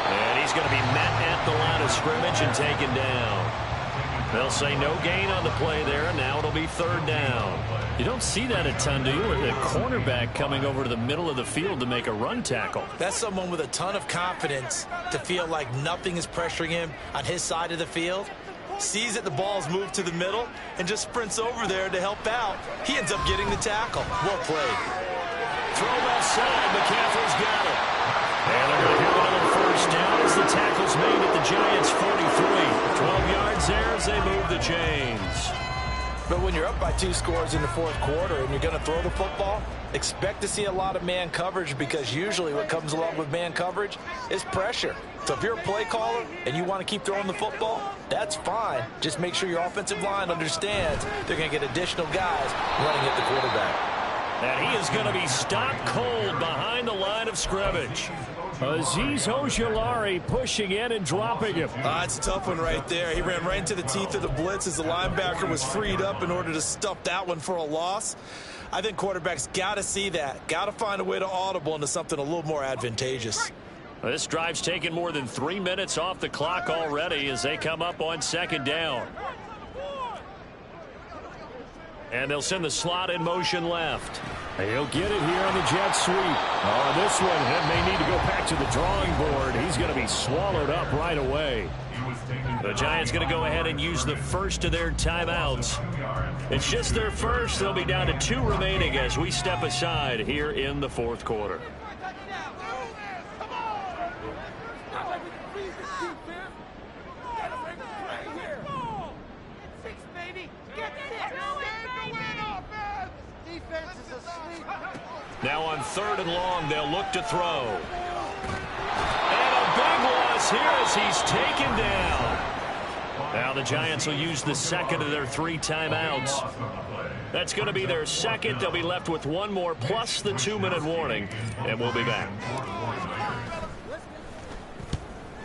And he's going to be met at the line of scrimmage and taken down. They'll say no gain on the play there, and now it'll be third down. You don't see that a ton, do you? A cornerback coming over to the middle of the field to make a run tackle. That's someone with a ton of confidence to feel like nothing is pressuring him on his side of the field. Sees that the ball's moved to the middle and just sprints over there to help out. He ends up getting the tackle. Well played. Throw left side. McCaffrey's got it. And they're going to have another first down as the tackle's made at the Giants' 43. 12 yards there as they move the chains. But when you're up by 2 scores in the fourth quarter and you're going to throw the football, expect to see a lot of man coverage because usually what comes along with man coverage is pressure. So if you're a play caller and you want to keep throwing the football, that's fine. Just make sure your offensive line understands they're going to get additional guys running at the quarterback. And he is going to be stopped cold behind the line of scrimmage. Azeez Ojulari pushing in and dropping him. It's a tough one right there. He ran right into the teeth of the blitz as the linebacker was freed up in order to stuff that one for a loss. I think quarterbacks got to see that. Got to find a way to audible into something a little more advantageous. This drive's taken more than 3 minutes off the clock already as they come up on second down. And they'll send the slot in motion left. He'll get it here on the jet sweep. On this one, and they need to go back to the drawing board. He's going to be swallowed up right away. The Giants going to go ahead and use the first of their timeouts. It's just their first. They'll be down to 2 remaining as we step aside here in the fourth quarter. Now on 3rd and long, they'll look to throw. And a big loss here as he's taken down. Now the Giants will use the second of their 3 timeouts. That's going to be their second. They'll be left with 1 more plus the 2-minute warning, and we'll be back.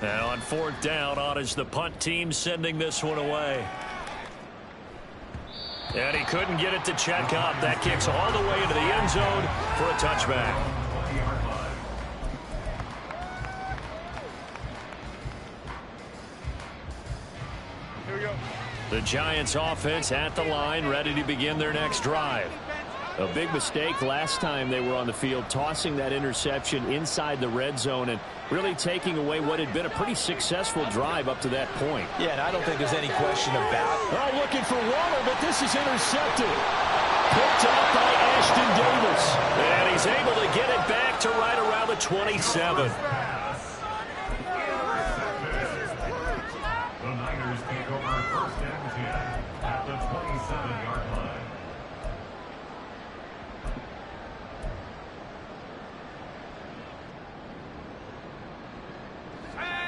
Now on 4th down, on is the punt team sending this one away. And he couldn't get it to check up. That kicks all the way into the end zone for a touchback. Here we go. The Giants offense at the line, ready to begin their next drive. A big mistake last time they were on the field, tossing that interception inside the red zone and really taking away what had been a pretty successful drive up to that point. Yeah, and I don't think there's any question about it. Oh, looking for water, but this is intercepted. Picked up by Ashton Davis. And he's able to get it back to right around the 27. The Niners take over 1st and 10 at the 27-yard line.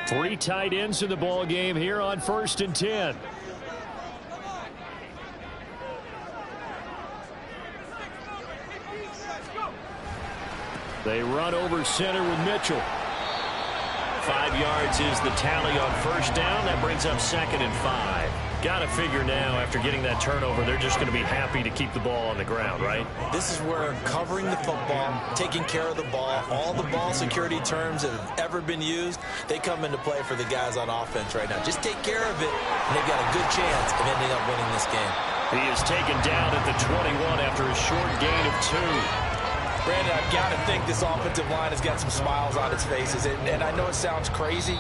3 tight ends in the ball game here on 1st and 10. They run over center with Mitchell. 5 yards is the tally on 1st down. That brings up 2nd and 5. Got to figure now, after getting that turnover, they're just going to be happy to keep the ball on the ground, right? This is where covering the football, taking care of the ball, all the ball security terms that have ever been used, they come into play for the guys on offense right now. Just take care of it, and they've got a good chance of ending up winning this game. He is taken down at the 21 after a short gain of 2. Brandon, I've got to think this offensive line has got some smiles on its faces, and I know it sounds crazy,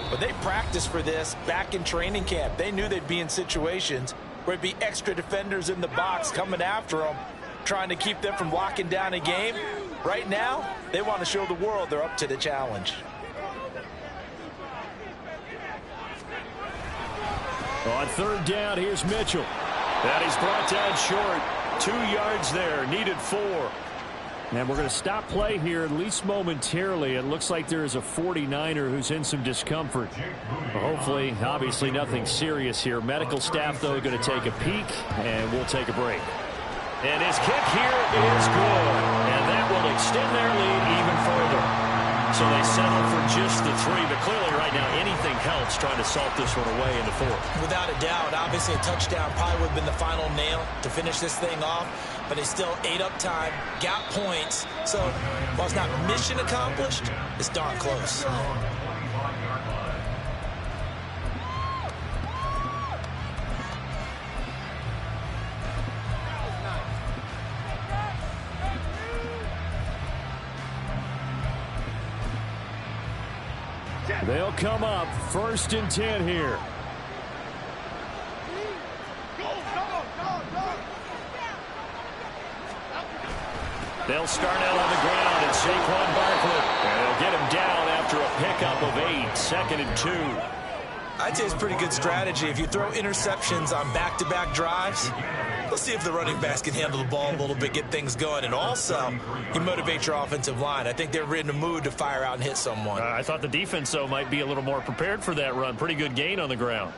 but they practiced for this back in training camp. They knew they'd be in situations where it'd be extra defenders in the box coming after them, trying to keep them from locking down a game. Right now, they want to show the world they're up to the challenge. On 3rd down, here's Mitchell. That is brought down short. 2 yards there, needed 4. And we're going to stop play here, at least momentarily. It looks like there is a 49er who's in some discomfort. Hopefully, obviously nothing serious here. Medical staff, though, going to take a peek, and we'll take a break. And his kick here is good. And that will extend their lead even further. So they settle for just the 3, but clearly right now anything helps trying to salt this one away in the 4th. Without a doubt, obviously a touchdown probably would have been the final nail to finish this thing off, but they still ate up time, got points. So while it's not mission accomplished, it's darn close. They'll come up 1st and 10 here. They'll start out on the ground at Saquon Barkley. And they'll get him down after a pickup of 8. 2nd and 2. I'd say it's pretty good strategy. If you throw interceptions on back-to-back drives, let's see if the running backs can handle the ball a little bit, get things going, and also you motivate your offensive line. I think they're in the mood to fire out and hit someone. I thought the defense, though, might be a little more prepared for that run. Pretty good gain on the ground.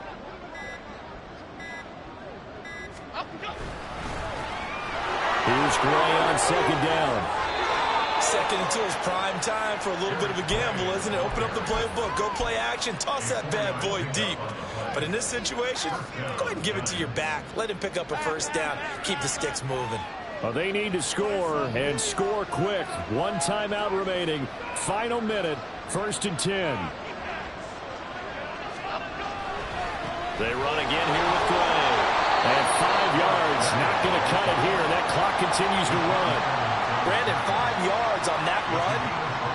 Here's Gray on second down. Second and 2 is prime time for a little bit of a gamble, isn't it? Open up the playbook, go play action, toss that bad boy deep. But in this situation, go ahead and give it to your back. Let him pick up a first down. Keep the sticks moving. Well, they need to score, and score quick. One timeout remaining. Final minute, 1st and 10. They run again here with Gray. And 5 yards, not going to cut it here. That clock continues to run. Brandon, 5 yards on that run.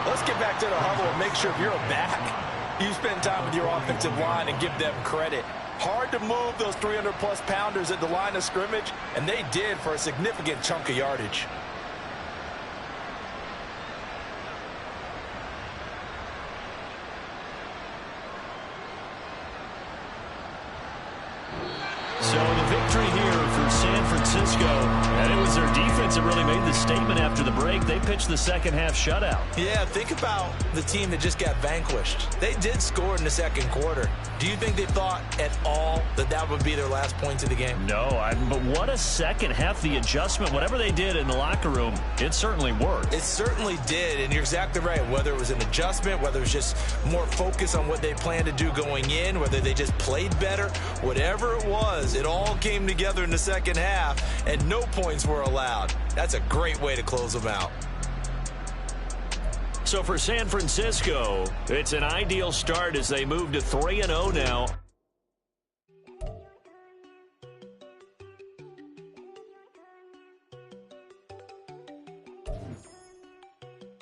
Let's get back to the huddle and make sure if you're a back, you spend time with your offensive line and give them credit. Hard to move those 300-plus pounders at the line of scrimmage, and they did for a significant chunk of yardage. So the victory here for San Francisco, and it was their defense that really made the statement after the break. They pitched the second half shutout. Yeah, think about the team that just got vanquished. They did score in the second quarter. Do you think they thought at all that that would be their last points of the game? No, but what a second half. The adjustment, whatever they did in the locker room, it certainly worked. It certainly did, and you're exactly right. Whether it was an adjustment, whether it was just more focus on what they planned to do going in, whether they just played better, whatever it was, it all came together in the second half, and no points were allowed. That's a great way to close them out. So for San Francisco, it's an ideal start as they move to 3-0 now.